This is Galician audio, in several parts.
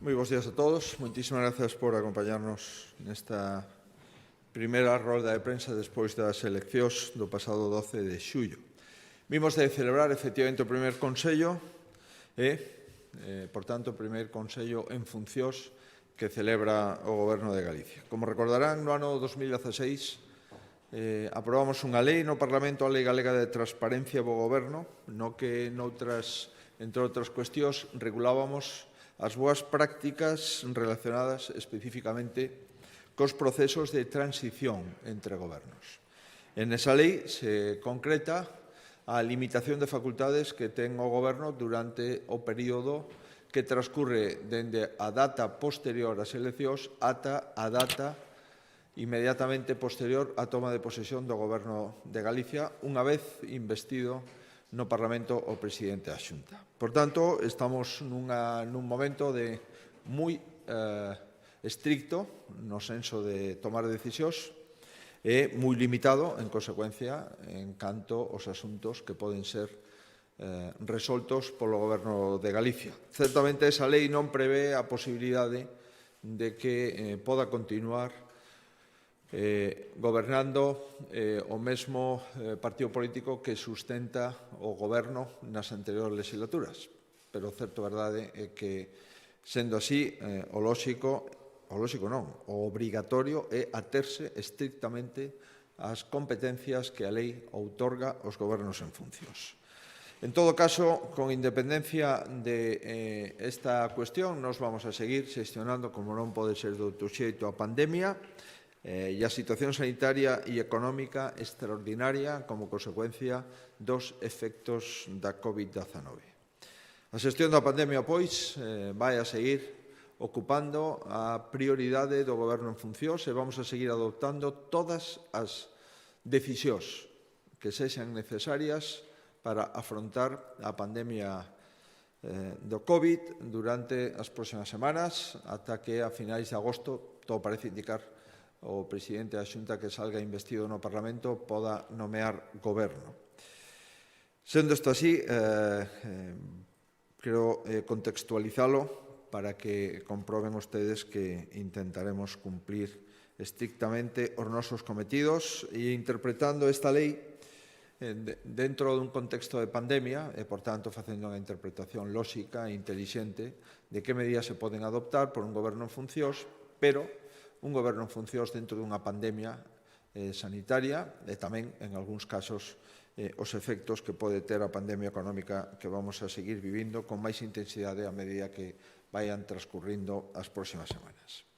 Moi bons días a todos. Moitísimas grazas por acompañarnos nesta primeira rolda de prensa despois das eleccións do pasado 12 de xullo. Vimos de celebrar efectivamente o primeiro Consello e, por tanto, o primeiro Consello en funcións que celebra o Goberno de Galicia. Como recordarán, no ano 2016 aprobamos unha lei no Parlamento, a Lei Galega de Transparencia do Goberno, no que, entre outras cuestións, regulábamos as boas prácticas relacionadas especificamente cos procesos de transición entre gobernos. En esa lei se concreta a limitación de facultades que ten o Goberno durante o período que transcurre dende a data posterior ás eleccións ata a data inmediatamente posterior á toma de posesión do Goberno de Galicia, unha vez investido no Parlamento o presidente da Xunta. Por tanto, estamos nun momento de moi estricto no senso de tomar decisións e moi limitado, en consecuencia, en canto aos asuntos que poden ser resoltos polo Goberno de Galicia. Certamente, esa lei non prevé a posibilidade de que poda continuar gobernando o mesmo partido político que sustenta o goberno nas anteriores legislaturas. Pero certo verdade é que, sendo así, o obrigatorio é aterse estrictamente ás competencias que a lei outorga aos gobernos en funcións. En todo caso, con independencia de esta cuestión, nos vamos a seguir xestionando, como non pode ser de outro xeito, a pandemia e a situación sanitaria e económica extraordinaria como consecuencia dos efectos da COVID-19. A xestión da pandemia, pois, vai a seguir ocupando a prioridade do Goberno en funcións e vamos a seguir adoptando todas as decisións que sexan necesarias para afrontar a pandemia do COVID durante as próximas semanas, ata que a finais de agosto, todo parece indicar, o presidente da Xunta que salga investido no Parlamento poda nomear goberno. Sendo isto así, quero contextualizalo para que comproben ustedes que intentaremos cumplir estrictamente os nosos cometidos e interpretando esta lei dentro dun contexto de pandemia e, por tanto, facendo unha interpretación lóxica e intelixente de que medidas se poden adoptar por un goberno en funcións, pero un goberno en funcións dentro dunha pandemia sanitaria e tamén, en algúns casos, os efectos que pode ter a pandemia económica que vamos a seguir vivindo con máis intensidade a medida que vayan transcurrindo as próximas semanas.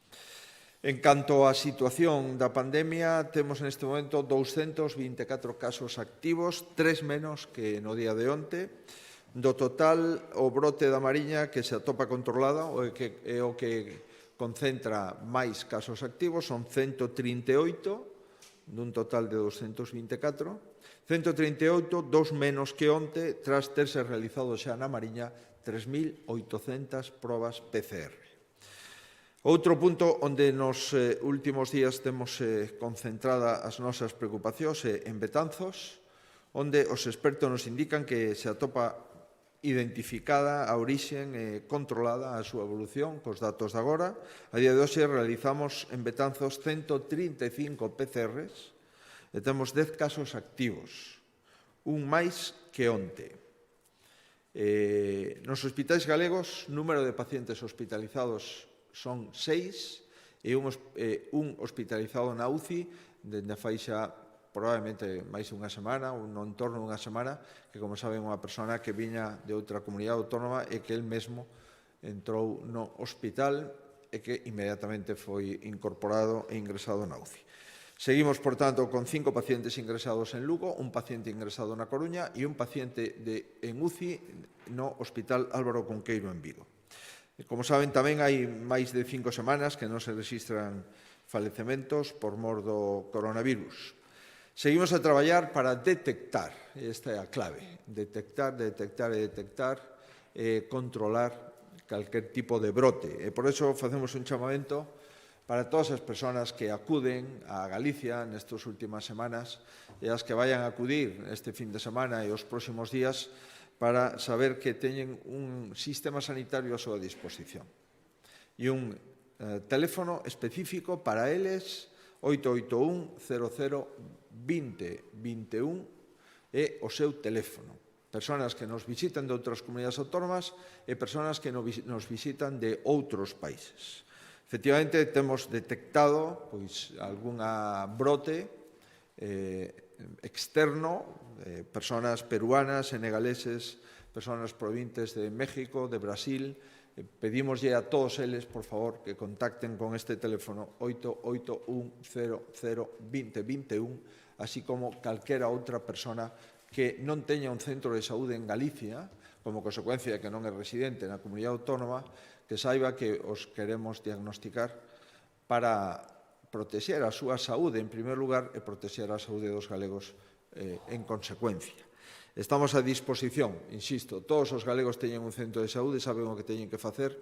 En canto á situación da pandemia, temos neste momento 224 casos activos, 3 menos que no día de onte. Do total, o brote da Mariña que se atopa controlada é o que concentra máis casos activos, son 138, dun total de 224. 138, dos menos que onte, tras terse realizado xa na Mariña 3.800 probas PCR. Outro punto onde nos últimos días temos concentrada as nosas preocupacións é en Betanzos, onde os expertos nos indican que se atopa identificada a orixen e controlada a súa evolución cos datos de agora. A día de hoxe realizamos en Betanzos 135 PCRs e temos 10 casos activos, un máis que onte. Nos hospitais galegos, número de pacientes hospitalizados son 6 e un hospitalizado na UCI dende fai xa probablemente máis dunha semana, ou no entorno dunha semana, que, como saben, unha persona que viña de outra comunidade autónoma e que el mesmo entrou no hospital e que inmediatamente foi incorporado e ingresado na UCI. Seguimos, por tanto, con 5 pacientes ingresados en Lugo, un paciente ingresado na Coruña e un paciente en UCI no Hospital Álvaro Cunqueiro en Vigo. Como saben, tamén hai máis de 5 semanas que non se registran falecementos por mor do coronavirus. Seguimos a traballar para detectar, esta é a clave, detectar e controlar calquer tipo de brote. E por iso facemos un chamamento para todas as persoas que acuden a Galicia nestas últimas semanas e as que vayan a acudir este fin de semana e os próximos días para saber que teñen un sistema sanitario a súa disposición e un teléfono específico para eles, 881 00 20 21, é o seu teléfono. Persoas que nos visitan de outras comunidades autónomas e persoas que nos visitan de outros países. Efectivamente, temos detectado algunha brote externo, persoas peruanas, senegaleses, persoas provintes de México, de Brasil. Pedímoslle a todos eles, por favor, que contacten con este teléfono 881 00 20 21, así como calquera outra persona que non teña un centro de saúde en Galicia, como consecuencia de que non é residente na comunidade autónoma, que saiba que os queremos diagnosticar para protexer a súa saúde, en primer lugar, e protexer a saúde dos galegos en consecuencia. Estamos a disposición, insisto, todos os galegos teñen un centro de saúde, saben o que teñen que facer.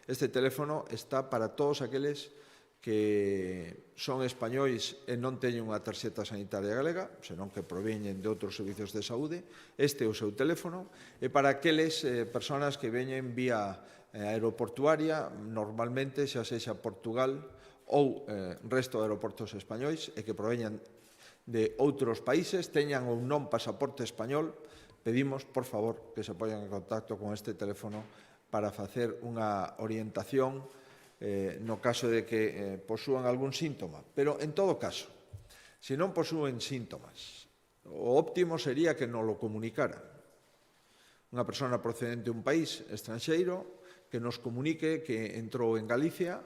Este teléfono está para todos aqueles que son españois e non teñen unha tarxeta sanitaria galega, senón que proveñen de outros servicios de saúde. Este é o seu teléfono. E para aqueles persoas que veñen vía aeroportuaria, normalmente xa sexa Portugal ou resto de aeroportos españois e que proveñan de outros países, teñan ou non pasaporte español, pedimos, por favor, que se poñan en contacto con este teléfono para facer unha orientación no caso de que posúan algún síntoma. Pero, en todo caso, se non posúen síntomas, o óptimo sería que non lo comunicara. Unha persona procedente de un país estranxeiro que nos comunique que entrou en Galicia,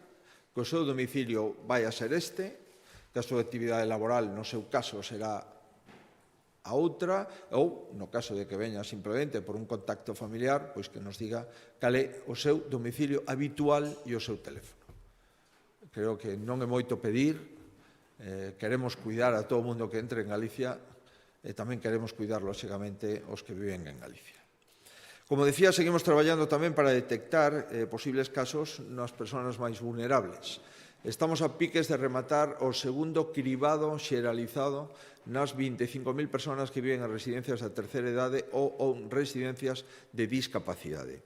que o seu domicilio vai a ser este, que a súa actividade laboral, no seu caso, será a outra, ou, no caso de que veña simplemente por un contacto familiar, pois que nos diga cal é o seu domicilio habitual e o seu teléfono. Creo que non é moito pedir, queremos cuidar a todo o mundo que entre en Galicia e tamén queremos cuidar, lóxicamente, os que viven en Galicia. Como decía, seguimos traballando tamén para detectar posibles casos nas persoas máis vulnerables. Estamos a piques de rematar o segundo cribado xeralizado nas 25.000 persoas que viven en residencias da terceira idade ou residencias de discapacidade.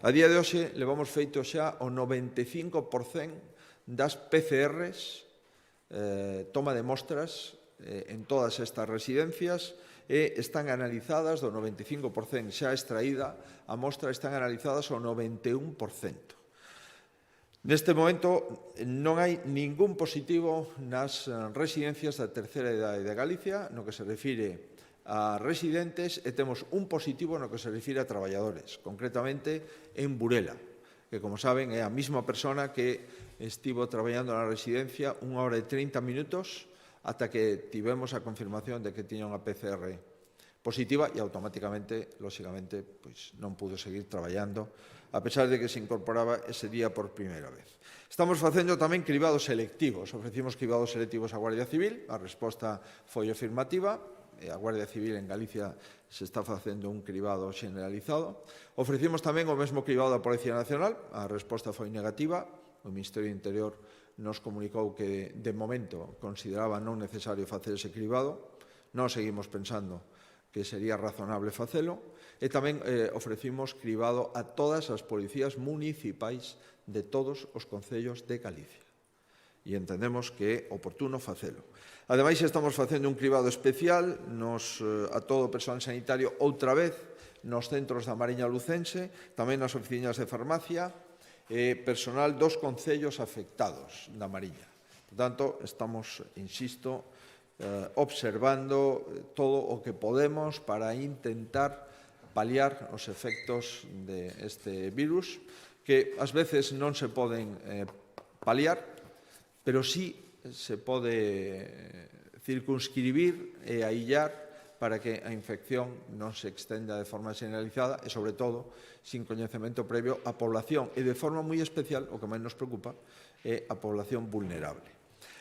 A día de hoxe levamos feito xa o 95% das PCRs, toma de mostras en todas estas residencias, e están analizadas do 95% xa extraída, a mostra están analizadas ao 91%. Neste momento non hai ningún positivo nas residencias da terceira idade de Galicia no que se refire a residentes e temos un positivo no que se refire a traballadores, concretamente en Burela, que, como saben, é a mesma persona que estivo traballando na residencia 1 hora e 30 minutos ata que tivemos a confirmación de que tiña unha PCR positiva e automáticamente, lóxicamente, non pudo seguir traballando, a pesar de que se incorporaba ese día por primeira vez. Estamos facendo tamén cribados selectivos. Ofrecimos cribados selectivos á Guardia Civil, a resposta foi afirmativa, e a Guardia Civil en Galicia se está facendo un cribado generalizado. Ofrecimos tamén o mesmo cribado da Policía Nacional, a resposta foi negativa. O Ministerio do Interior nos comunicou que, de momento, consideraba non necesario facer ese cribado. Non seguimos pensando que sería razonable facelo, e tamén ofrecimos cribado a todas as policías municipais de todos os concellos de Galicia. E entendemos que é oportuno facelo. Ademais, estamos facendo un cribado especial a todo o persoal sanitario outra vez nos centros da Mariña Lucense, tamén nas oficinas de farmacia e personal dos concellos afectados da Mariña. Por tanto, estamos, insisto, observando todo o que podemos para intentar paliar os efectos deste virus, que ás veces non se poden paliar, pero sí se pode circunscribir e aillar para que a infección non se extenda de forma generalizada e, sobre todo, sin coñecemento previo á población e, de forma moi especial, o que máis nos preocupa, é a población vulnerable.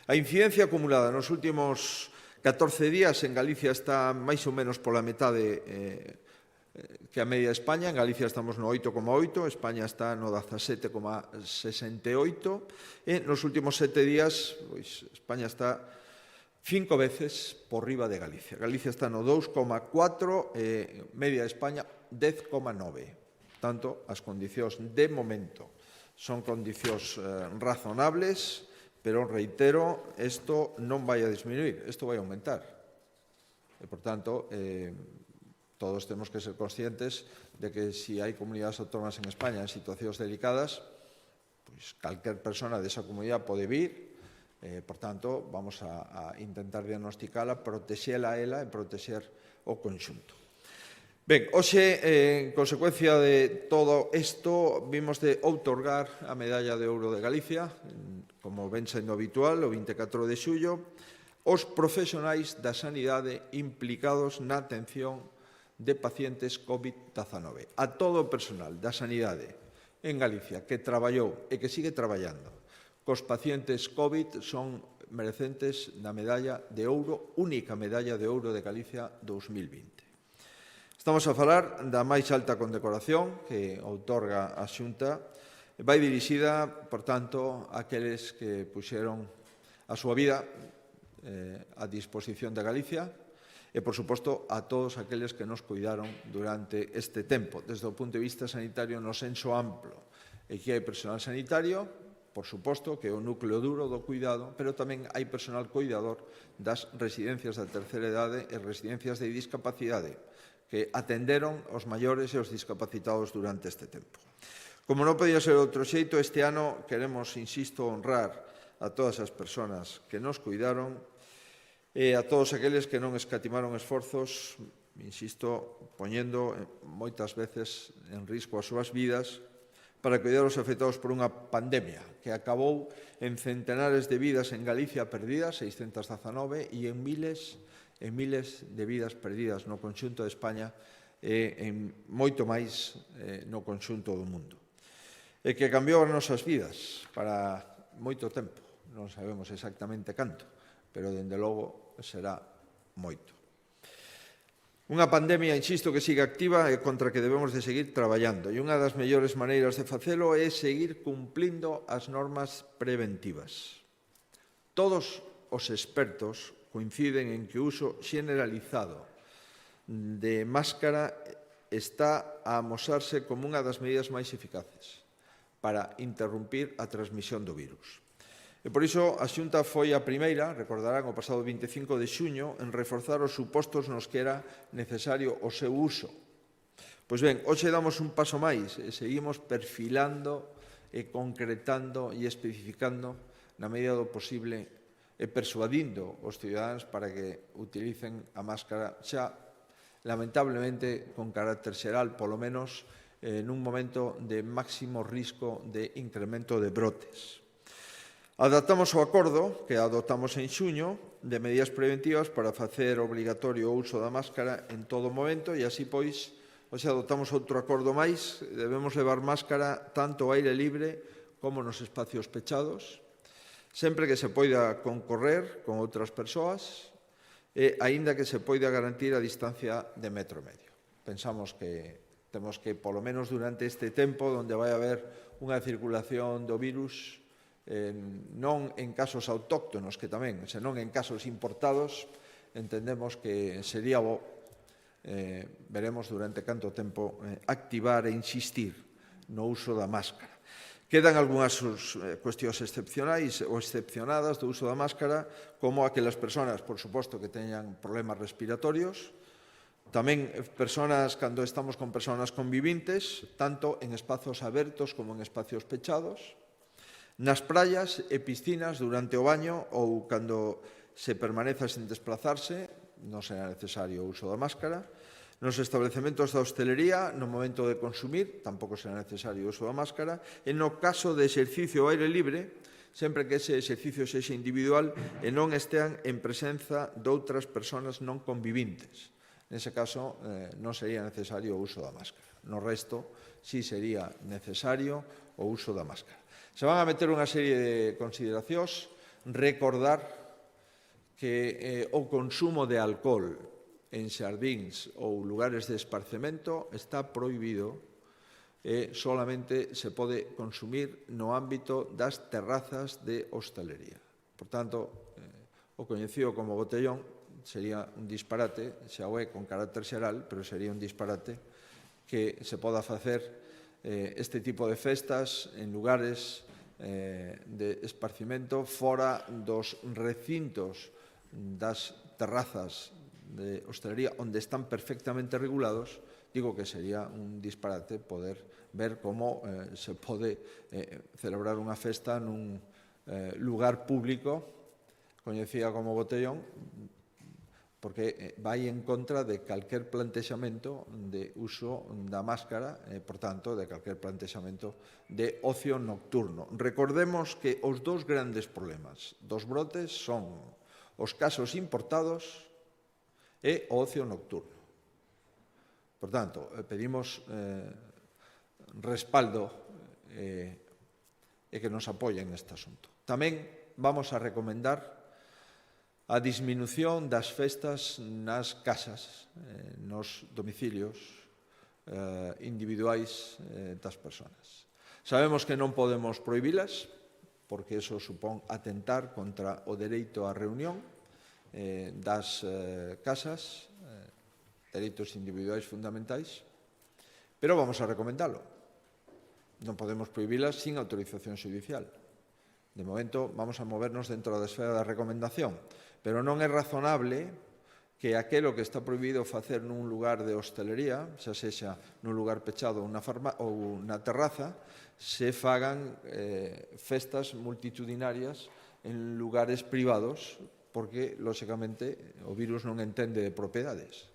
A incidencia acumulada nos últimos 14 días en Galicia está máis ou menos pola metade que a media de España. En Galicia estamos no 8,8, España está no 17,68 e nos últimos 7 días España está 5 veces por riba de Galicia. Galicia está no 2,4 e media de España 10,9. Tanto, as condicións de momento son condicións razonables, pero, reitero, isto non vai a disminuir, isto vai a aumentar. E, por tanto, todos temos que ser conscientes de que se hai comunidades autónomas en España en situacións delicadas, pois calquer persona desa comunidade pode vir, por tanto, vamos a intentar diagnosticala, protexela a ela e protexer o conxunto. Ben, hoxe, en consecuencia de todo isto, vimos de outorgar a Medalla de Ouro de Galicia, como ven sendo habitual, o 24 de xullo, aos profesionais da sanidade implicados na atención de pacientes COVID-19. A todo o personal da sanidade en Galicia que traballou e que sigue traballando cos pacientes COVID son merecentes da Medalla de Ouro, única Medalla de Ouro de Galicia 2020. Estamos a falar da máis alta condecoración que outorga a Xunta. Vai dirixida, por tanto, a aqueles que puxeron a súa vida a disposición de Galicia e, por suposto, a todos aqueles que nos cuidaron durante este tempo, desde o punto de vista sanitario no senso amplo. E que hai personal sanitario, por suposto, que é o núcleo duro do cuidado, pero tamén hai personal cuidador das residencias da terceira idade e residencias de discapacidade, que atenderon os maiores e os discapacitados durante este tempo. Como non podía ser outro xeito, este ano queremos, insisto, honrar a todas as persoas que nos cuidaron e a todos aqueles que non escatimaron esforzos, insisto, poñendo moitas veces en risco as súas vidas para cuidar os afectados por unha pandemia que acabou en centenares de vidas en Galicia perdidas, 619, e en miles de vidas perdidas no conxunto de España e en moito máis no conxunto do mundo. E que cambiou as nosas vidas para moito tempo. Non sabemos exactamente canto, pero, dende logo, será moito. Unha pandemia, insisto, que sigue activa e contra que debemos de seguir traballando. E unha das mellores maneiras de facelo é seguir cumplindo as normas preventivas. Todos os expertos coinciden en que o uso generalizado de máscara está a amosarse como unha das medidas máis eficaces para interrumpir a transmisión do virus. E por iso a Xunta foi a primeira, recordarán, o pasado 25 de xuño, en reforzar os supostos nos que era necesario o seu uso. Pois ben, hoxe damos un paso máis e seguimos perfilando e concretando e especificando na medida do posible e persuadindo os cidadáns para que utilicen a máscara xa, lamentablemente, con carácter xeral, polo menos nun momento de máximo risco de incremento de brotes. Adaptamos o acordo que adoptamos en xuño de medidas preventivas para facer obrigatorio o uso da máscara en todo momento e así, pois, hoxe adoptamos outro acordo máis. Debemos levar máscara tanto ao aire libre como nos espacios pechados, sempre que se poida concorrer con outras persoas e aínda que se poida garantir a distancia de 1,5 metros. Pensamos que temos que, polo menos durante este tempo, onde vai haber unha circulación do virus, non en casos autóctonos, que tamén, senón en casos importados, entendemos que sería bo, veremos durante canto tempo, activar e insistir no uso da máscara. Quedan algunhas cuestións excepcionais ou excepcionadas do uso da máscara, como aquelas persoas, por suposto, que teñan problemas respiratorios, tamén persoas, cando estamos con persoas convivintes, tanto en espazos abertos como en espacios pechados, nas praias e piscinas durante o baño ou cando se permaneza sen desplazarse, non será necesario o uso da máscara. Nos establecementos da hostelería, no momento de consumir, tampouco será necesario o uso da máscara. E no caso de exercicio ao aire libre, sempre que ese exercicio sexa individual e non estean en presenza de outras persoas non convivintes. Nese caso, non sería necesario o uso da máscara. No resto, sí sería necesario o uso da máscara. Se van a meter unha serie de consideracións. Recordar que o consumo de alcohol en xardíns ou lugares de esparcemento está prohibido e solamente se pode consumir no ámbito das terrazas de hostelería. Por tanto, o coñecido como botellón sería un disparate, xa o é con carácter xeral, pero sería un disparate que se poda facer este tipo de festas en lugares de esparcimento fora dos recintos das terrazas de hostelería onde están perfectamente regulados. Digo que sería un disparate poder ver como se pode celebrar unha festa nun lugar público coñecida como botellón, porque vai en contra de calquer plantexamento de uso da máscara, por tanto, de calquer plantexamento de ocio nocturno. Recordemos que os dous grandes problemas dos brotes son os casos importados e o ocio nocturno. Por tanto, pedimos respaldo e que nos apoyen neste asunto. Tamén vamos a recomendar a disminución das festas nas casas, nos domicilios individuais das persoas. Sabemos que non podemos prohibilas, porque eso supón atentar contra o dereito á reunión das casas, dereitos individuais fundamentais, pero vamos a recomendalo. Non podemos prohibilas sin autorización xudicial. De momento, vamos a movernos dentro da esfera da recomendación, pero non é razonable que aquelo que está prohibido facer nun lugar de hostelería, xa sexa nun lugar pechado ou na terraza, se fagan festas multitudinarias en lugares privados, porque, lóxicamente, o virus non entende de propiedades.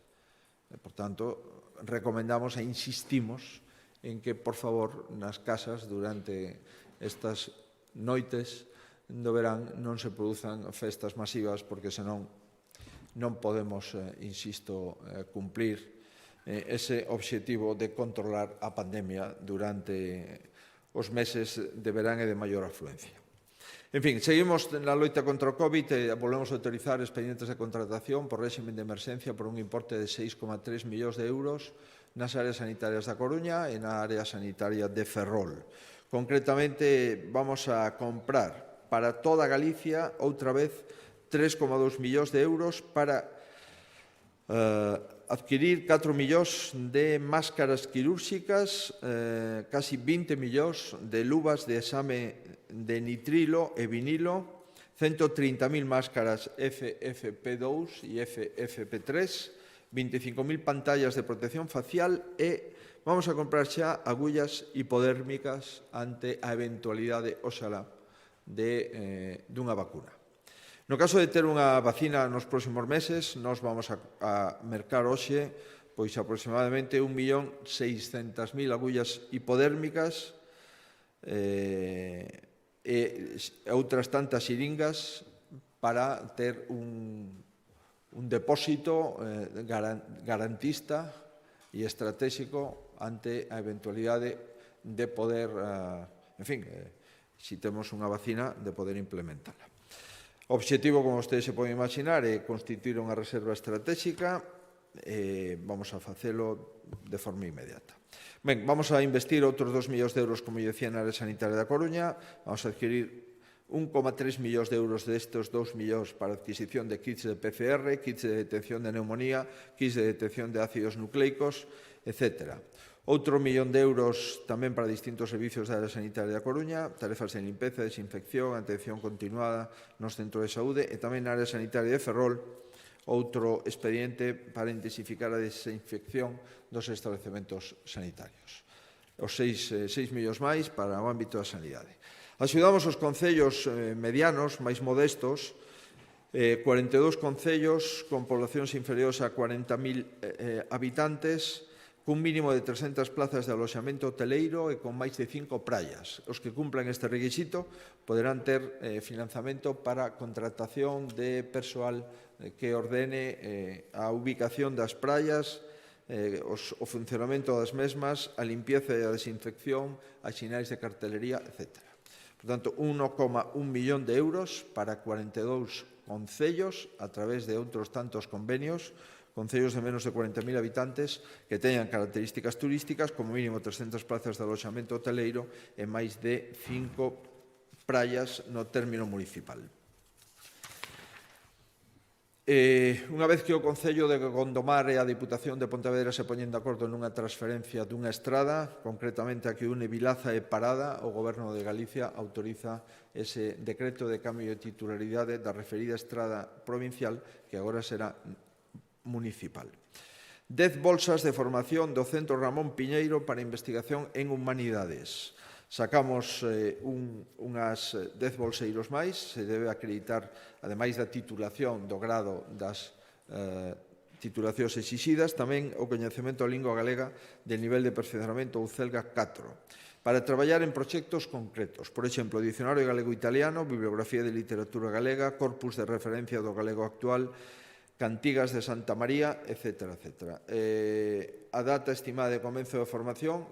Por tanto, recomendamos e insistimos en que, por favor, nas casas, durante estas noites do verán, non se produzan festas masivas, porque senón non podemos, insisto, cumplir ese obxectivo de controlar a pandemia durante os meses de verán e de maior afluencia. En fin, seguimos na loita contra o COVID e volvemos a autorizar expedientes de contratación por réximen de emerxencia por un importe de 6,3 millóns de euros nas áreas sanitarias da Coruña e na área sanitaria de Ferrol. Concretamente, vamos a comprar para toda Galicia, outra vez, 3,2 millóns de euros para adquirir 4 millóns de máscaras quirúrxicas, casi 20 millóns de luvas de exame de nitrilo e vinilo, 130.000 máscaras FFP2 e FFP3, 25.000 pantallas de protección facial e vamos a comprar xa agullas hipodérmicas ante a eventualidade, oxalá, dunha vacuna. No caso de ter unha vacina nos próximos meses, nós vamos a mercar hoxe pois aproximadamente 1.600.000 agullas hipodérmicas e outras tantas xiringas para ter un depósito garantista e estratégico ante a eventualidade de poder, en fin, se temos unha vacina, de poder implementarla. O obxectivo, como vostedes se poden imaginar, é constituir unha reserva estratégica e vamos a facelo de forma inmediata. Ben, vamos a investir outros 2 millóns de euros, como eu decía, na área sanitaria da Coruña. Vamos a adquirir 1,3 millóns de euros destes 2 millóns para adquisición de kits de PCR, kits de detección de neumonía, kits de detección de ácidos nucleicos, etc. Outro 1 millón de euros tamén para distintos servicios da área sanitaria da Coruña, tarefas de limpeza, desinfección, atención continuada nos centros de saúde e tamén na área sanitaria de Ferrol, outro expediente para intensificar a desinfección dos establecementos sanitarios. Os 6 millóns máis para o ámbito da sanidade. Axudamos os concellos medianos, máis modestos, 42 concellos con poblacións inferiores a 40.000 habitantes, cun mínimo de 300 plazas de aloxamento hoteleiro e con máis de 5 praias. Os que cumplan este requisito poderán ter financiamento para contratación de persoal que ordene a ubicación das praias, o funcionamento das mesmas, a limpieza e a desinfección, as sinais de cartelería, etc. Por tanto, 1,1 millón de euros para 42 concellos a través de outros tantos convenios, concellos de menos de 40.000 habitantes que teñan características turísticas, como mínimo 300 plazas de aloxamento hoteleiro e máis de 5 praias no término municipal. Unha vez que o Concello de Gondomar e a Diputación de Pontevedra se poñen de acordo nunha transferencia dunha estrada, concretamente a que une Vilaza e Parada, o Goberno de Galicia autoriza ese decreto de cambio de titularidade da referida estrada provincial, que agora será municipal. 10 bolsas de formación do Centro Ramón Piñeiro para investigación en humanidades. Sacamos unhas 10 bolseiros máis, se debe acreditar, ademais da titulación do grado das titulacións exixidas, tamén o coñecemento da lingua galega de nivel de perfeccionamento ou CELGA 4, para traballar en proxectos concretos. Por exemplo, Dicionario galego-italiano, Bibliografía de literatura galega, Corpus de referencia do galego actual, Cantigas de Santa María, etc. A data estimada de comenzo da formación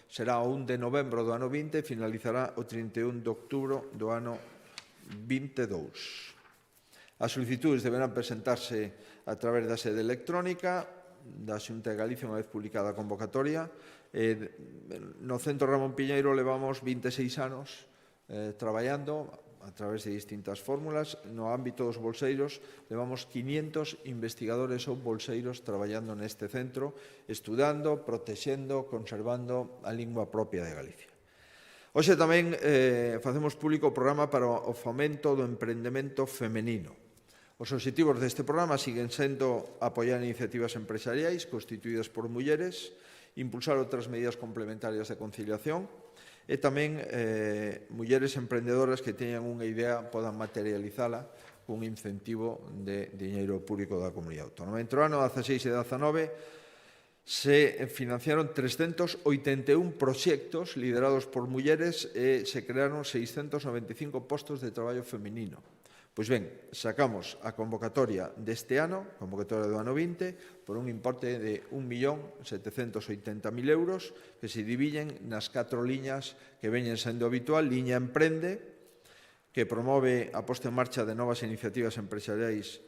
será o 1 de novembro do ano 20 e finalizará o 31 de outubro do ano 22. As solicitudes deberán presentarse a través da sede electrónica da Xunta de Galicia unha vez publicada a convocatoria. No Centro Ramón Piñeiro levamos 26 anos traballando a través de distintas fórmulas. No ámbito dos bolseiros, levamos 500 investigadores ou bolseiros traballando neste centro, estudando, protexendo, conservando a lingua propia de Galicia. Hoxe tamén facemos público o programa para o fomento do emprendemento femenino. Os obxectivos deste programa siguen sendo apoiar iniciativas empresariais constituídas por mulleres, impulsar outras medidas complementarias de conciliación, e tamén mulleres emprendedoras que teñan unha idea podan materializala cun incentivo de diñeiro público da Comunidade Autónoma. Entre o ano 16 e 19 se financiaron 381 proxectos liderados por mulleres e se crearon 695 postos de traballo feminino. Pois ben, sacamos a convocatoria deste ano, convocatoria do ano 20, por un importe de 1.780.000 euros que se dividen nas 4 liñas que veñen sendo habitual. Liña Emprende, que promove a posta en marcha de novas iniciativas empresariais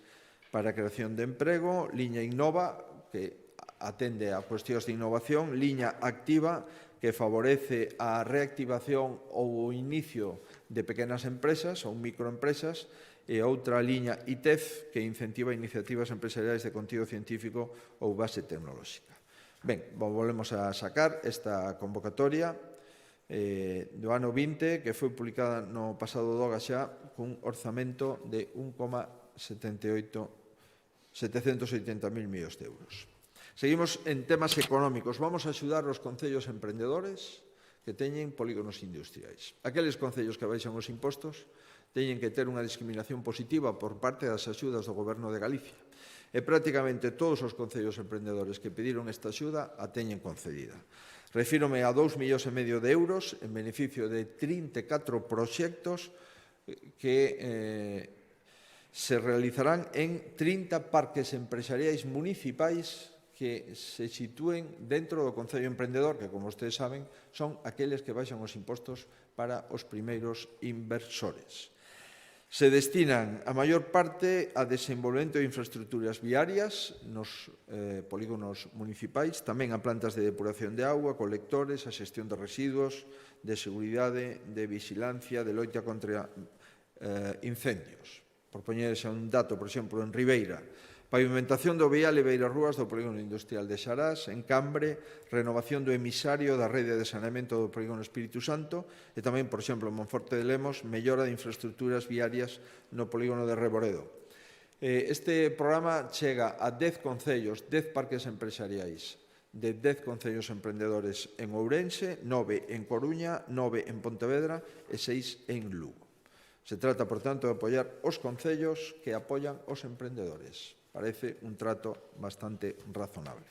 para a creación de emprego. Liña Innova, que atende a cuestións de innovación. Liña Activa, que favorece a reactivación ou o inicio de pequenas empresas ou microempresas, e outra liña ITEF, que incentiva iniciativas empresariais de contido científico ou base tecnolóxica. Ben, volvemos a sacar esta convocatoria do ano 20, que foi publicada no pasado DOGA xa, cun orzamento de 1,780.000 millóns de euros. Seguimos en temas económicos. Vamos a axudar os concellos emprendedores que teñen polígonos industriais. Aqueles concellos que baixan os impostos teñen que ter unha discriminación positiva por parte das axudas do Goberno de Galicia. E prácticamente todos os concellos emprendedores que pediron esta axuda a teñen concedida. Refírome a 2,5 millóns de euros en beneficio de 34 proxectos que se realizarán en 30 parques empresariais municipais que se sitúen dentro do Concello Emprendedor, que, como ustedes saben, son aqueles que baixan os impostos para os primeiros inversores. Se destinan a maior parte a desenvolvemento de infraestructuras viarias nos polígonos municipais, tamén a plantas de depuración de auga, colectores, a xestión de residuos, de seguridade, de vigilancia, de loita contra incendios. Por poñerse un dato, por exemplo, en Ribeira, pavimentación do vial e beirarrúas do polígono industrial de Xarás. En Cambre, renovación do emisario da rede de saneamento do polígono Espírito Santo. E tamén, por exemplo, en Monforte de Lemos, mellora de infraestructuras viarias no polígono de Reboredo. Este programa chega a 10 concellos, 10 parques empresariais de 10 concellos emprendedores en Ourense, 9 en Coruña, 9 en Pontevedra e 6 en Lugo. Se trata, por tanto, de apoiar os concellos que apoian os emprendedores. Parece un trato bastante razonable.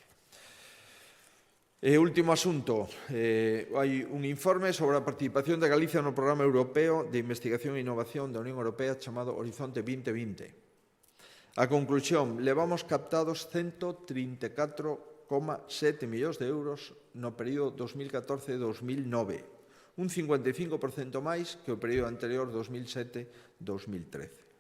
E último asunto, hai un informe sobre a participación de Galicia no Programa Europeo de Investigación e Innovación da Unión Europea chamado Horizonte 2020. A conclusión, levamos captados 134,7 millóns de euros no período 2014-2009, un 55% máis que o período anterior 2007-2013.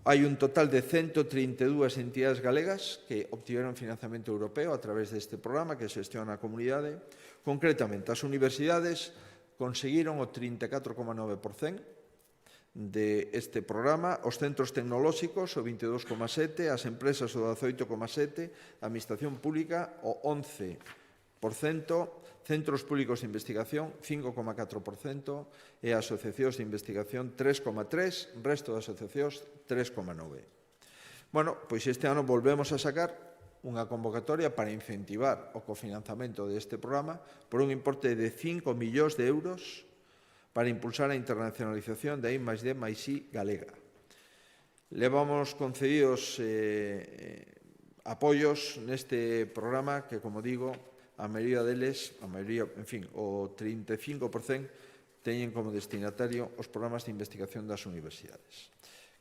Hai un total de 132 entidades galegas que obtiveron financiamento europeo a través deste programa que xestiona a comunidade. Concretamente, as universidades conseguiron o 34,9% deste programa, os centros tecnolóxicos o 22,7%, as empresas o 18,7%, a administración pública o 11%, centros públicos de investigación 5,4% e asociacións de investigación 3,3%, resto de asociacións 3,9%. Bueno, pois este ano volvemos a sacar unha convocatoria para incentivar o cofinanciamento deste programa por un importe de 5 millóns de euros para impulsar a internacionalización da I+D+I galega. Levamos concedidos apoios neste programa que, como digo, a maioría deles, o 35% teñen como destinatario os programas de investigación das universidades.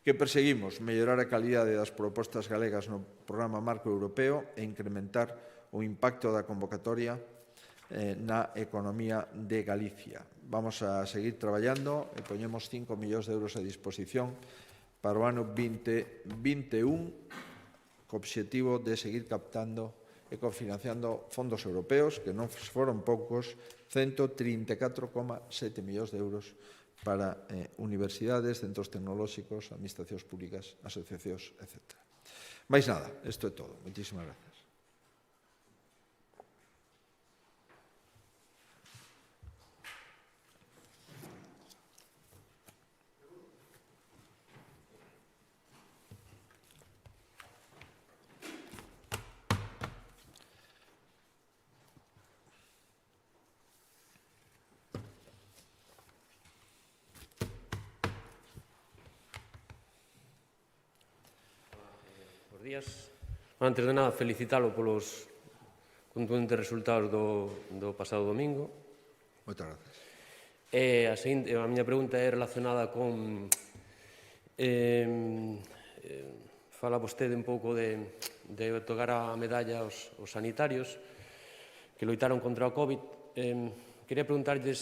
Que perseguimos? Mellorar a calidade das propostas galegas no programa marco europeo e incrementar o impacto da convocatoria na economía de Galicia. Vamos a seguir traballando e poñemos 5 millóns de euros a disposición para o ano 2021 co obxectivo de seguir captando e cofinanciando fondos europeos, que non foron poucos, 134,7 millóns de euros para universidades, centros tecnolóxicos, administracións públicas, asociacións, etc. Mais nada, isto é todo. Moitísimas gracias. Días. Antes de nada, felicitalo polos contundentes resultados do pasado domingo. Moitas gracias. A miña pregunta é relacionada con... fala vostede un pouco de otorgar a medalla aos sanitarios que loitaron contra o COVID. Quería preguntarlle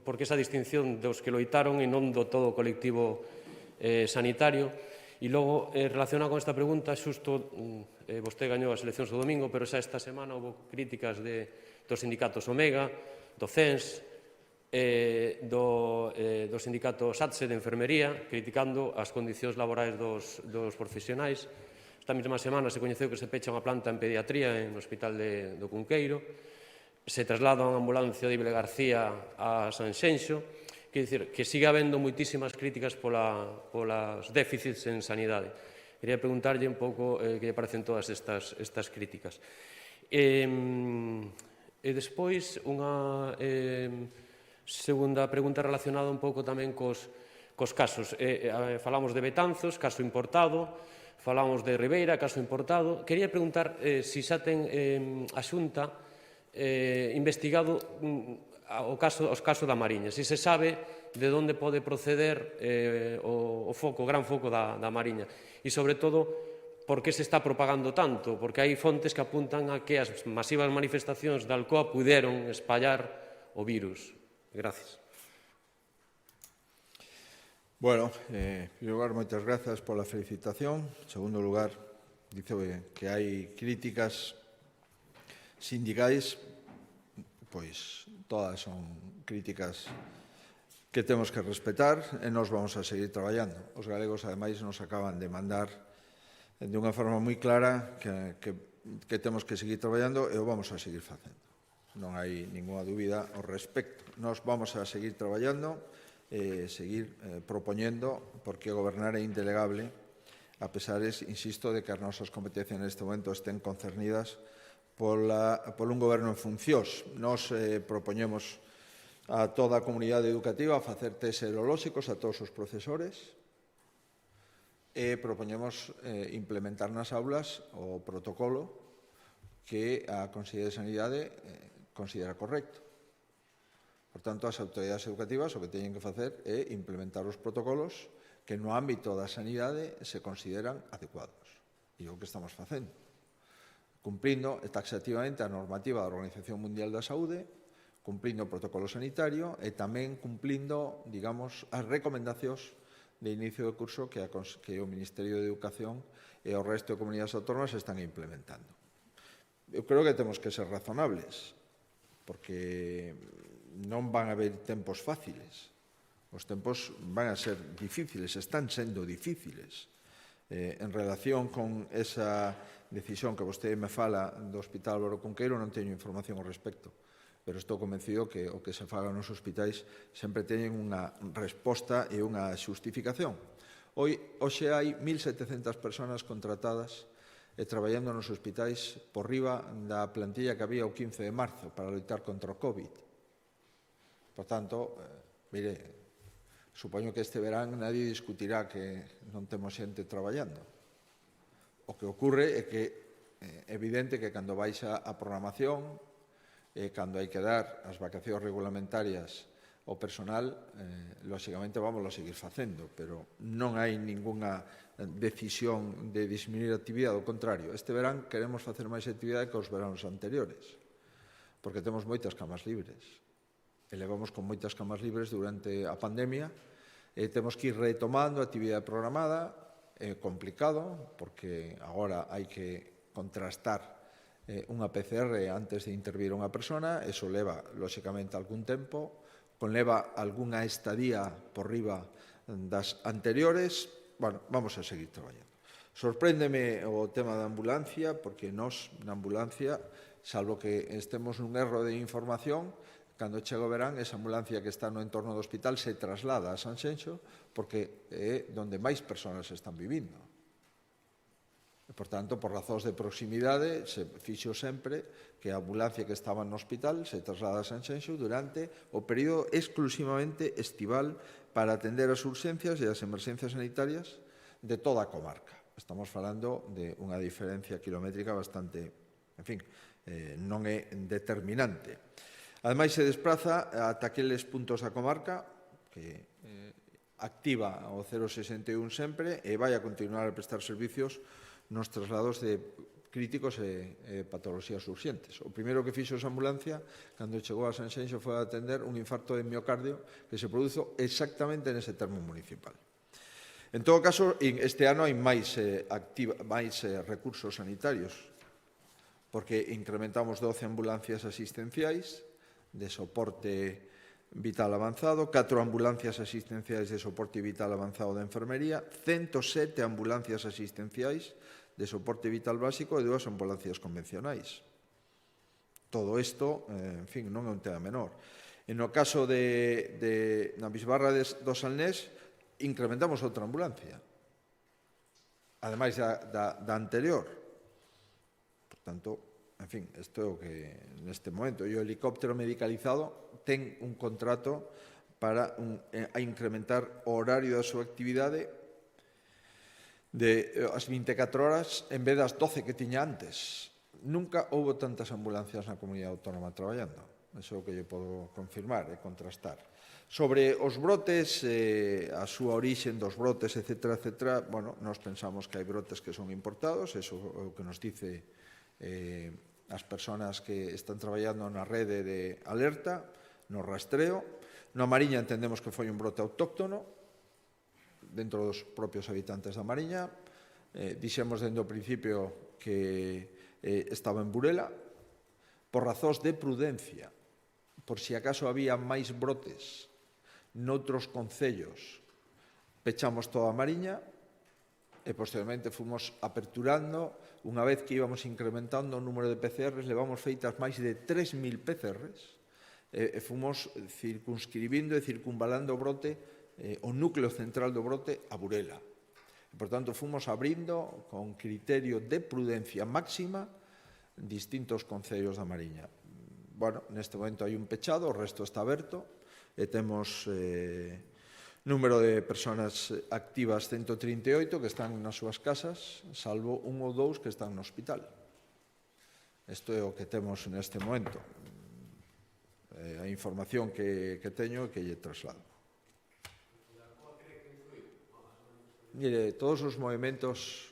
por que esa distinción dos que loitaron e non do todo o colectivo sanitario. E logo, relacionado con esta pregunta, xusto vostede gañou as eleccións do domingo, pero xa esta semana houve críticas dos sindicatos Omega, do CENS, do sindicato SATSE de enfermería, criticando as condicións laborais dos profesionais. Esta mesma semana se coñeceu que se pecha unha planta en pediatría no Hospital do Cunqueiro, se traslada unha ambulancia de Ibile García a Sanxenxo. Quer dizer, que sigue habendo moitísimas críticas polas déficits en sanidade. Quería preguntarlle un pouco que lle parecen todas estas críticas. E despois, unha segunda pregunta relacionada un pouco tamén cos casos. Falamos de Betanzos, caso importado, falamos de Ribeira, caso importado. Quería preguntar se xa ten a Xunta investigado os casos da Mariña, se sabe de onde pode proceder o gran foco da Mariña e, sobre todo, por que se está propagando tanto, porque hai fontes que apuntan a que as masivas manifestacións da Alcoa puderon espallar o virus. Gracias. Bueno, en primeiro lugar, moitas grazas pola felicitación. En segundo lugar, dice que hai críticas sindicais, pois todas son críticas que temos que respetar e nós vamos a seguir traballando. Os galegos, ademais, nos acaban de mandar de unha forma moi clara que temos que seguir traballando e o vamos a seguir facendo. Non hai ninguna dúbida ao respecto. Nós vamos a seguir traballando e seguir propoñendo, porque gobernar é indelegable, a pesares, insisto, de que as nosas competencias neste momento estén concernidas por un goberno en funcións. Nos propoñemos a toda a comunidade educativa a facer test serolóxicos a todos os profesores e propoñemos implementar nas aulas o protocolo que a Consellería de Sanidade considera correcto. Por tanto, as autoridades educativas o que teñen que facer é implementar os protocolos que no ámbito da sanidade se consideran adecuados. E é o que estamos facendo. Cumprindo taxativamente a normativa da Organización Mundial da Saúde, cumprindo o protocolo sanitario e tamén cumprindo, digamos, as recomendacións de inicio de curso que o Ministerio de Educación e o resto de comunidades autónomas están implementando. Eu creo que temos que ser razonables, porque non van a haber tempos fáciles. Os tempos van a ser difíciles, están sendo difíciles. En relación con esa decisión que vostede me fala do Hospital Álvaro Cunqueiro, non teño información ao respecto, pero estou convencido que o que se faga nos hospitais sempre teñen unha resposta e unha xustificación. Hoxe hai 1.700 personas contratadas e traballando nos hospitais por riba da plantilla que había o 15 de marzo para loitar contra o COVID. Por tanto, mire, supoño que este verán nadie discutirá que non temos xente traballando. O que ocorre é que é evidente que cando baixa a programación e cando hai que dar as vacacións regulamentarias ao personal, lóxicamente vamos a seguir facendo, pero non hai ningunha decisión de disminuir a actividade, ao contrario. Este verán queremos facer máis actividade que os veranos anteriores, porque temos moitas camas libres. E levamos con moitas camas libres durante a pandemia e temos que ir retomando a actividade programada. É complicado, porque agora hai que contrastar unha PCR antes de intervir unha persona, eso leva, lóxicamente, algún tempo, conleva algunha estadía por riba das anteriores. Bueno, vamos a seguir traballando. Sorpréndeme o tema da ambulancia, porque nós, na ambulancia, salvo que estemos nun erro de información, cando chega o verán, esa ambulancia que está no entorno do hospital se traslada a Sanxenxo, porque é onde máis persoas están vivindo. E, por tanto, por razóns de proximidade, se fixo sempre que a ambulancia que estaba no hospital se traslada a Sanxenxo durante o período exclusivamente estival para atender as urxencias e as emerxencias sanitarias de toda a comarca. Estamos falando de unha diferencia kilométrica bastante, en fin, non é determinante. Ademais, se despraza ata aqueles puntos da comarca que activa o 061 sempre e vai a continuar a prestar servicios nos traslados de críticos e patologías urxentes. O primeiro que fixo esa ambulancia, cando chegou a Sanxenxo, foi a atender un infarto de miocardio que se produzo exactamente nese termo municipal. En todo caso, este ano hai máis recursos sanitarios, porque incrementamos 12 ambulancias asistenciais de soporte vital avanzado, 4 ambulancias asistenciais de soporte vital avanzado de enfermería, 107 ambulancias asistenciais de soporte vital básico e 2 ambulancias convencionais. Todo isto, en fin, non é un tema menor. En o caso na Bisbarra do Salnés, incrementamos outra ambulancia, ademais da anterior. Por tanto, en fin, isto é o que neste momento. E o helicóptero medicalizado ten un contrato para incrementar o horario da súa actividade de as 24 horas en vez das 12 que tiña antes. Nunca houbo tantas ambulancias na comunidade autónoma traballando. Iso é o que lle podo confirmar e contrastar. Sobre os brotes, a súa orixe dos brotes, etc., bueno, nós pensamos que hai brotes que son importados, iso é o que nos dice as persoas que están traballando na rede de alerta, no rastreo. Na Mariña entendemos que foi un brote autóctono, dentro dos propios habitantes da Mariña. Dixemos dende o principio que estaba en Burela, por razóns de prudencia, por si acaso había máis brotes noutros concellos, pechamos toda a Mariña e posteriormente fomos aperturando. Unha vez que íbamos incrementando o número de PCRs, levamos feitas máis de 3.000 PCRs e fomos circunscribindo e circunvalando o brote, o núcleo central do brote, a Burela. E, por tanto, fomos abrindo con criterio de prudencia máxima distintos concellos da Mariña. Bueno, neste momento hai un pechado, o resto está aberto. e temos número de persoas activas 138 que están nas súas casas, salvo un ou dous que están no hospital. Isto é o que temos neste momento. A información que teño e que lle traslado. Mire, todos os movimentos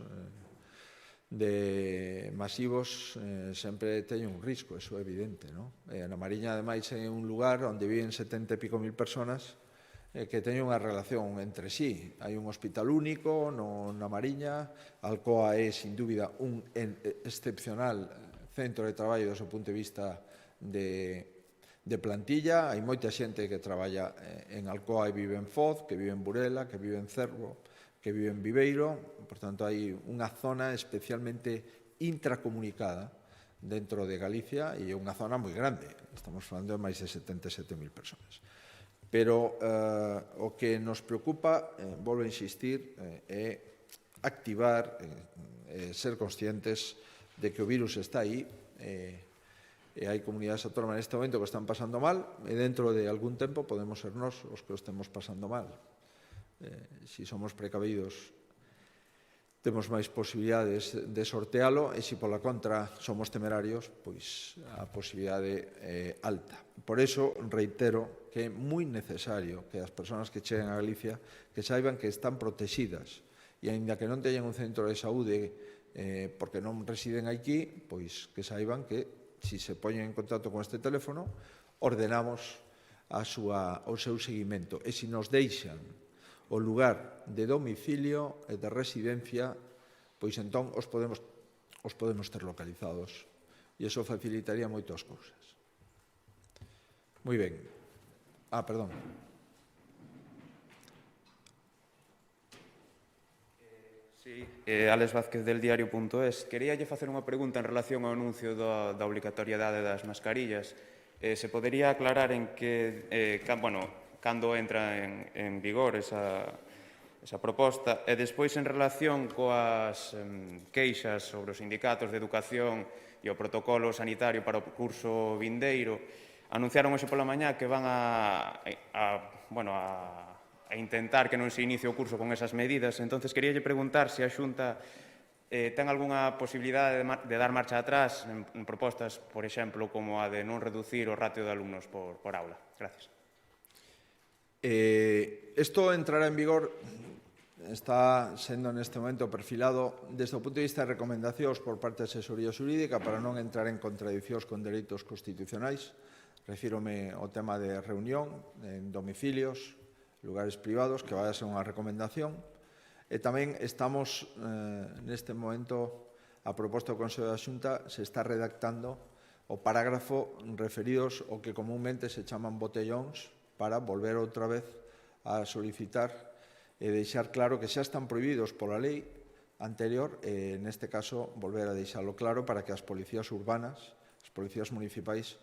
masivos sempre teñen un risco, eso é evidente, non? Na Mariña, ademais, é un lugar onde viven 70 e pico mil personas que teñen unha relación entre sí. Hai un hospital único na Mariña, Alcoa é, sin dúbida, un excepcional centro de traballo do seu punto de vista de plantilla. Hai moita xente que traballa en Alcoa e vive en Foz, que vive en Burela, que vive en Cervo, que vive en Viveiro. Por tanto, hai unha zona especialmente intracomunicada dentro de Galicia e é unha zona moi grande. Estamos falando de máis de 77.000 personas. Pero o que nos preocupa, volvo a insistir, é activar, ser conscientes de que o virus está aí, e hai comunidades autónomas neste momento que están pasando mal, e dentro de algún tempo podemos ser nós os que o estemos pasando mal. Se somos precavidos, temos máis posibilidades de sortealo, e se pola contra somos temerarios, pois a posibilidade é alta. Por iso reitero que é moi necesario que as persoas que cheguen a Galicia que saiban que están protegidas, e aínda que non teñan un centro de saúde porque non residen aquí, pois que saiban que se se poñen en contacto con este teléfono ordenamos o seu seguimento, e se nos deixan o lugar de domicilio e de residencia, pois entón os podemos ter localizados, e iso facilitaría moito as cousas. Moi ben. Perdón. Sí, Alex Vázquez del diario.es. Queríalle facer unha pregunta en relación ao anuncio da obligatoriedade das mascarillas. Se podería aclarar en que, cando entra en vigor esa proposta, e despois en relación coas queixas sobre os sindicatos de educación e o protocolo sanitario para o curso vindeiro, anunciaron hoxe pola mañá que van a intentar que non se inicie o curso con esas medidas. Entonces, queríalle preguntar se a Xunta ten algunha posibilidade de dar marcha atrás en propostas, por exemplo, como a de non reducir o ratio de alumnos por aula. Gracias. Isto entrará en vigor, está sendo neste momento perfilado desde o punto de vista de recomendacións por parte da asesoría xurídica para non entrar en contradicións con dereitos constitucionais. Refírome ao tema de reunión en domicilios, lugares privados, que vai a ser unha recomendación. E tamén estamos, neste momento, a proposta do Consello da Xunta, se está redactando o parágrafo referidos ao que comúnmente se chaman botellóns para volver outra vez a solicitar e deixar claro que xa están prohibidos pola lei anterior, e neste caso volver a deixalo claro para que as policías urbanas, as policías municipais,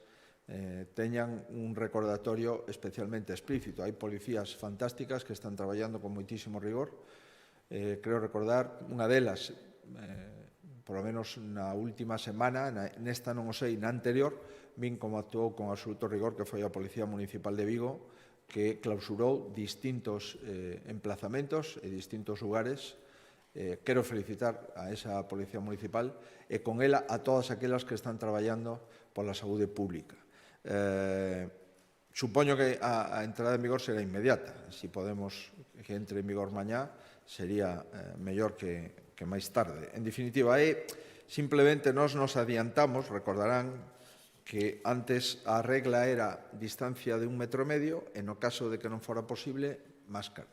teñan un recordatorio especialmente explícito. Hai policías fantásticas que están traballando con moitísimo rigor. Creo recordar unha delas, por lo menos na última semana, nesta non o sei, na anterior, vin como actuou con absoluto rigor, que foi a Policía Municipal de Vigo, que clausurou distintos emplazamentos e distintos lugares. Quero felicitar a esa Policía Municipal e con ela a todas aquelas que están traballando pola saúde pública. Supoño que a entrada en vigor será inmediata. Se podemos que entre en vigor mañá, sería mellor que máis tarde. En definitiva, simplemente nos adiantamos, recordarán que antes a regla era distancia de 1,5 metros e no caso de que non fora posible, máscara.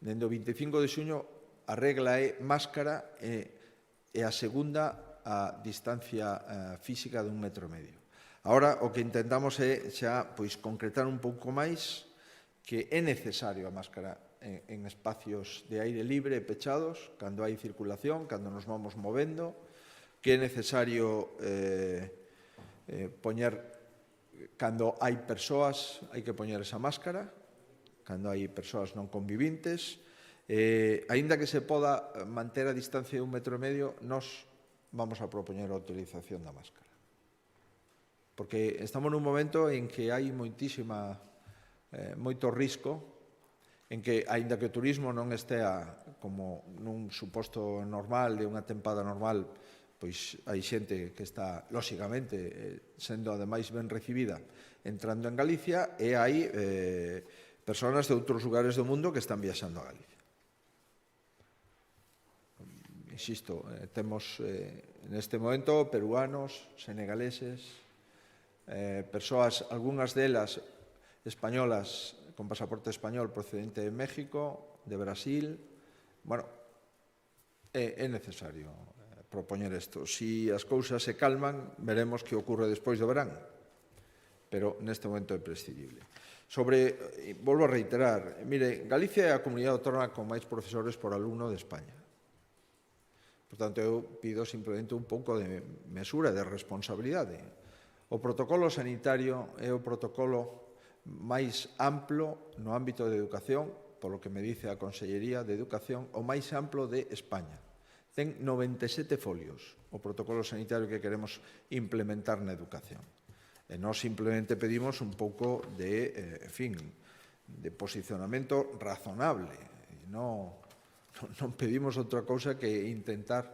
Dende o 25 de xuño a regla é máscara e a segunda a distancia física de 1,5 metros. Agora, o que intentamos é xa concretar un pouco máis que é necesario a máscara en espacios de aire libre e pechados, cando hai circulación, cando nos vamos movendo, que é necesario poñer, cando hai persoas, hai que poñer esa máscara, cando hai persoas non convivintes, aínda que se poda manter a distancia de 1,5 metros, nos vamos a propoñer a utilización da máscara. Porque estamos nun momento en que hai moitísima moito risco en que, aínda que o turismo non estea como nun suposto normal, de unha tempada normal, pois hai xente que está, lóxicamente, sendo ademais ben recibida entrando en Galicia, e hai persoas de outros lugares do mundo que están viaxando a Galicia. Insisto, temos neste momento peruanos, senegaleses, persoas, algunhas delas españolas con pasaporte español procedente de México, de Brasil. Bueno, é necesario propoñer isto. Si as cousas se calman, veremos que ocorre despois do verán, pero neste momento é prescindible. Volvo a reiterar, mire, Galicia é a comunidade autónoma con máis profesores por alumno de España. Por tanto, eu pido simplemente un pouco de mesura, de responsabilidade. O protocolo sanitario é o protocolo máis amplo no ámbito de educación, polo que me dice a Consellería de Educación, o máis amplo de España. Ten 97 folios o protocolo sanitario que queremos implementar na educación. E nós simplemente pedimos un pouco de, de posicionamento razonable. Non pedimos outra cousa que intentar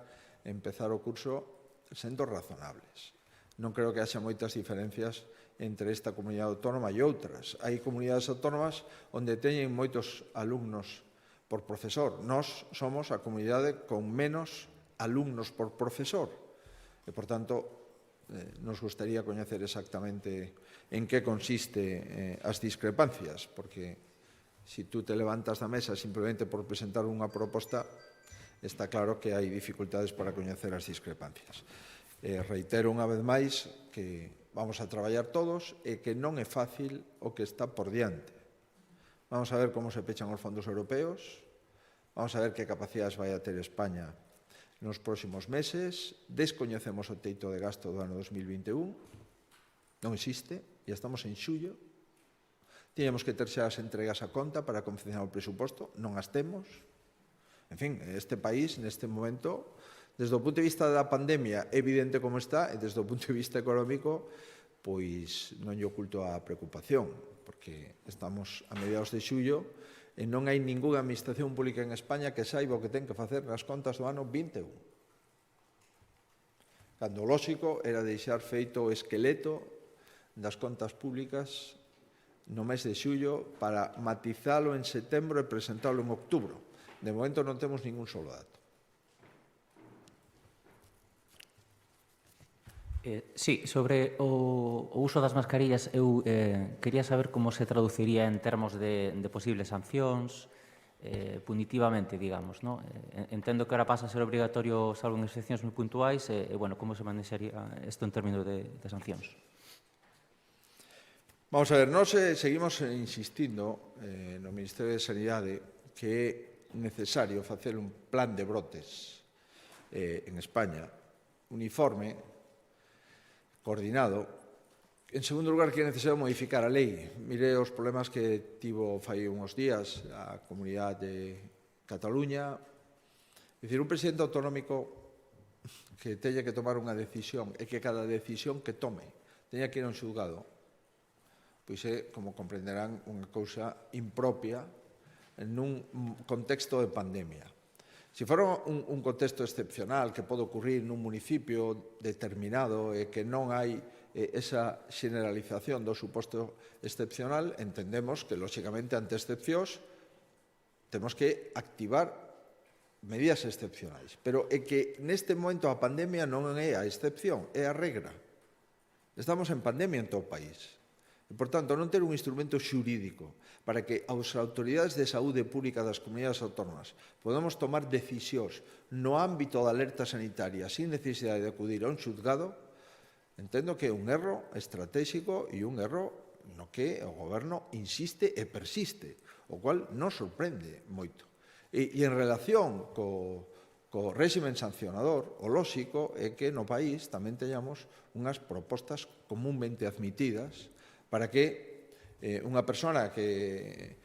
empezar o curso sendo razonables. Non creo que haxa moitas diferencias entre esta comunidade autónoma e outras. Hai comunidades autónomas onde teñen moitos alumnos por profesor. Nós somos a comunidade con menos alumnos por profesor. E, por tanto, nos gustaría coñecer exactamente en que consiste as discrepancias, porque se tú te levantas da mesa simplemente por presentar unha proposta, está claro que hai dificultades para coñecer as discrepancias. Reitero unha vez máis que vamos a traballar todos e que non é fácil o que está por diante. Vamos a ver como se pechan os fondos europeos, vamos a ver que capacidades vai a ter España nos próximos meses, descoñecemos o teito de gasto do ano 2021, non existe, e estamos en xullo, tiñamos que ter xa as entregas a conta para confeccionar o presuposto, non as temos. En fin, este país, neste momento, desde o punto de vista da pandemia, evidente como está, e desde o punto de vista económico, pois non lle oculto a preocupación, porque estamos a mediados de xullo e non hai ningunha administración pública en España que saiba o que ten que facer nas contas do ano 21. Cando o lóxico era deixar feito o esqueleto das contas públicas no mes de xullo para matizalo en setembro e presentalo en outubro. De momento non temos ningún solo dato. Sí, sobre o uso das mascarillas, eu quería saber como se traduciría en termos de posibles sancións, punitivamente, digamos, non? Entendo que ahora pasa a ser obrigatorio salvo en excepcións moi puntuais, e, bueno, como se manexaría isto en términos de sancións? Vamos a ver, nós seguimos insistindo no Ministerio de Sanidade que é necesario facer un plan de brotes en España uniforme, coordinado. En segundo lugar, que é necesario modificar a lei. Mire os problemas que tivo fai uns días a Comunidade de Cataluña. É dicir, un presidente autonómico que teña que tomar unha decisión e que cada decisión que tome teña que ir a un xulgado, pois é, como comprenderán, unha cousa impropia nun contexto de pandemia. Se fora un contexto excepcional que pode ocurrir nun municipio determinado e que non hai esa generalización do suposto excepcional, entendemos que, lóxicamente, ante excepcións, temos que activar medidas excepcionais. Pero é que neste momento a pandemia non é a excepción, é a regra. Estamos en pandemia en todo o país. E, por tanto, non ter un instrumento xurídico para que as autoridades de saúde pública das comunidades autónomas podamos tomar decisións no ámbito da alerta sanitaria sin necesidade de acudir a un xulgado, entendo que é un erro estratégico e un erro no que o goberno insiste e persiste, o cual nos sorprende moito. E en relación co réximen sancionador, o lóxico é que no país tamén teñamos unhas propostas comúnmente admitidas para que unha persona que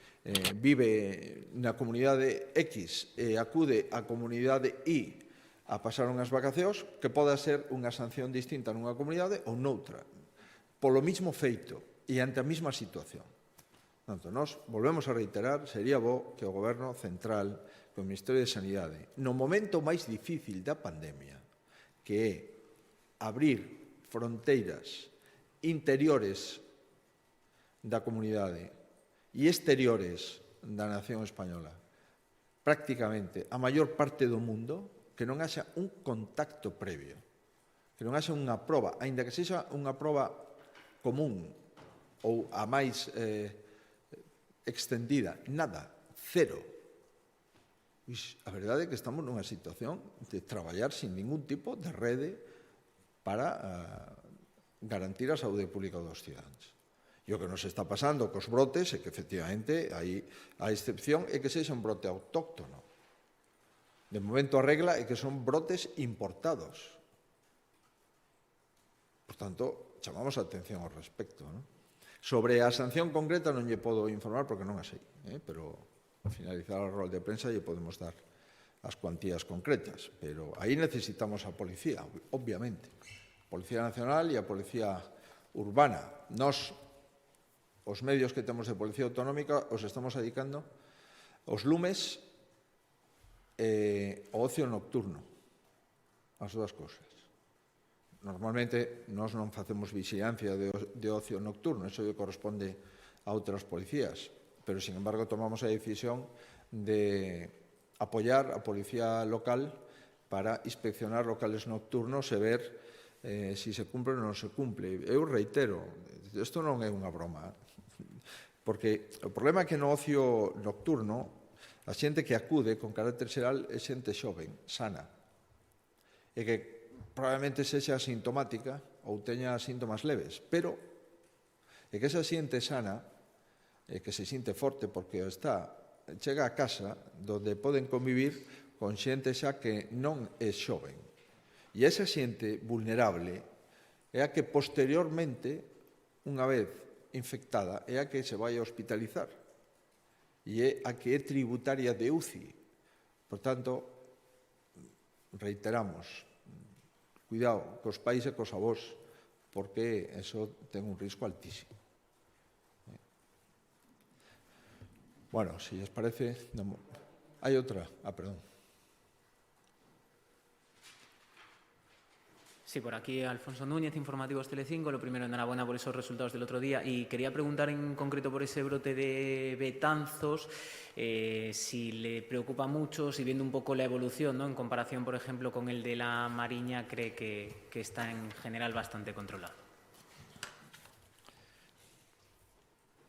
vive na comunidade X e acude á comunidade Y a pasar unhas vacacións, que poda ser unha sanción distinta nunha comunidade ou noutra, polo mismo feito e ante a mesma situación. Portanto, nós volvemos a reiterar, sería bo que o Goberno Central, que o Ministerio de Sanidade, no momento máis difícil da pandemia, que é abrir fronteiras interiores da comunidade e exteriores da nación española, prácticamente a maior parte do mundo, que non haxa un contacto previo, que non haxa unha proba, aínda que sexa unha proba común ou a máis extendida, nada, cero. A verdade é que estamos nunha situación de traballar sin ningún tipo de rede para garantir a saúde pública dos cidadáns. E o que nos está pasando cos brotes é que, efectivamente, aí a excepción é que sexa un brote autóctono. De momento, a regla é que son brotes importados. Por tanto, chamamos a atención ao respecto. Sobre a sanción concreta non lle podo informar porque non a sei, pero ao finalizar a rol de prensa lle podemos dar as cuantías concretas. Pero aí necesitamos a policía, obviamente. A Policía Nacional e a Policía Urbana. Nós, os medios que temos de Policía Autonómica, os estamos dedicando aos lumes e ao ocio nocturno, as dúas cousas. Normalmente, nós non facemos vigilancia de ocio nocturno, eso lle corresponde a outras policías, pero, sin embargo, tomamos a decisión de apoiar a policía local para inspeccionar locales nocturnos e ver si se cumple ou non se cumple. Eu reitero, isto non é unha broma, porque o problema é que no ocio nocturno a xente que acude con carácter xeral é xente xoven, sana, e que probablemente sexa asintomática ou teña síntomas leves, pero é que esa xente sana e que se sinte forte porque chega a casa onde poden convivir con xente xa que non é xoven. E esa xente vulnerable é a que posteriormente, unha vez infectada, é a que se vai a hospitalizar e é a que é tributaria de UCI. Por tanto, reiteramos, cuidado cos pais e cos avós, porque eso ten un risco altísimo. Bueno, si les parece... Hai outra? Perdón. Sí, por aquí Alfonso Núñez, Informativos Telecinco. Lo primero, enhorabuena por esos resultados del otro día. Y quería preguntar en concreto por ese brote de Betanzos, si le preocupa mucho, si viendo un poco la evolución, ¿no?, en comparación, por ejemplo, con el de la Mariña, cree que está en general bastante controlado.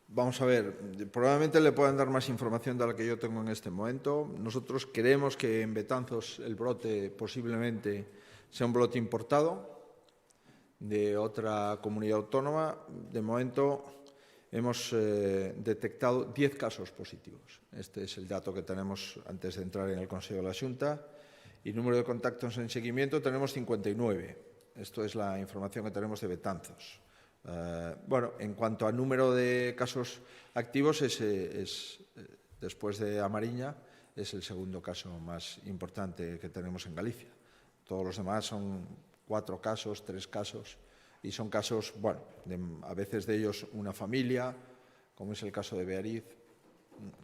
Vamos a ver, probablemente le puedan dar más información de la que yo tengo en este momento. Nosotros creemos que en Betanzos el brote posiblemente sea un brote importado de otra comunidad autónoma. De momento hemos detectado 10 casos positivos. Este es el dato que tenemos antes de entrar en el Consejo de la Xunta. Y número de contactos en seguimiento tenemos 59. Esto es la información que tenemos de Betanzos. Bueno, en cuanto a número de casos activos, después de A Mariña, es el segundo caso más importante que tenemos en Galicia. Todos los demás son 4 casos, 3 casos, y son casos, bueno, a veces de ellos una familia, como es el caso de Beariz.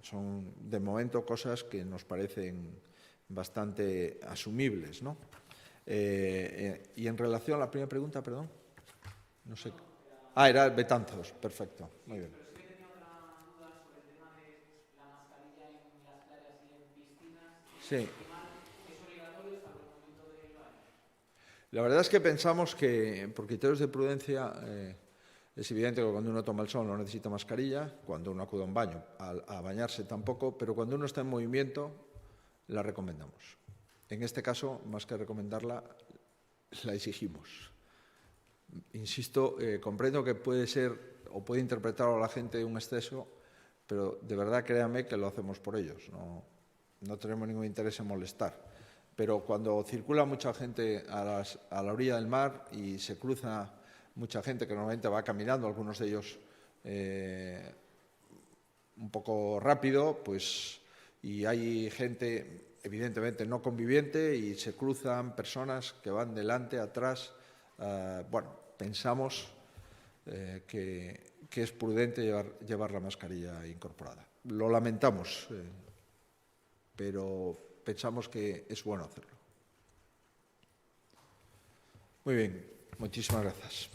Son, de momento, cosas que nos parecen bastante asumibles, ¿no? Y en relación a la primera pregunta, perdón, no sé. Era Betanzos, perfecto, muy bien. Pero sí que tenía otra duda sobre el tema de la mascarilla en las playas y en piscinas. Sí. ¿Es obligatorio hasta el momento del baño? La verdad es que pensamos que, por criterios de prudencia, es evidente que cuando uno toma el sol no necesita mascarilla, cuando uno acude a un baño, a bañarse tampoco, pero cuando uno está en movimiento, la recomendamos. En este caso, más que recomendarla, la exigimos. Insisto, comprendo que puede ser o puede interpretar a la gente un exceso, pero de verdad créanme que lo hacemos por ellos. No tenemos ningún interés en molestar. Pero cuando circula mucha gente a la orilla del mar y se cruza mucha gente que normalmente va caminando, algunos de ellos un poco rápido, pues, y hay gente evidentemente no conviviente y se cruzan personas que van delante, atrás. Bueno, pensamos que que es prudente llevar la mascarilla incorporada. Lo lamentamos, pero pensamos que es bueno hacerlo. Muy bien, muchísimas gracias.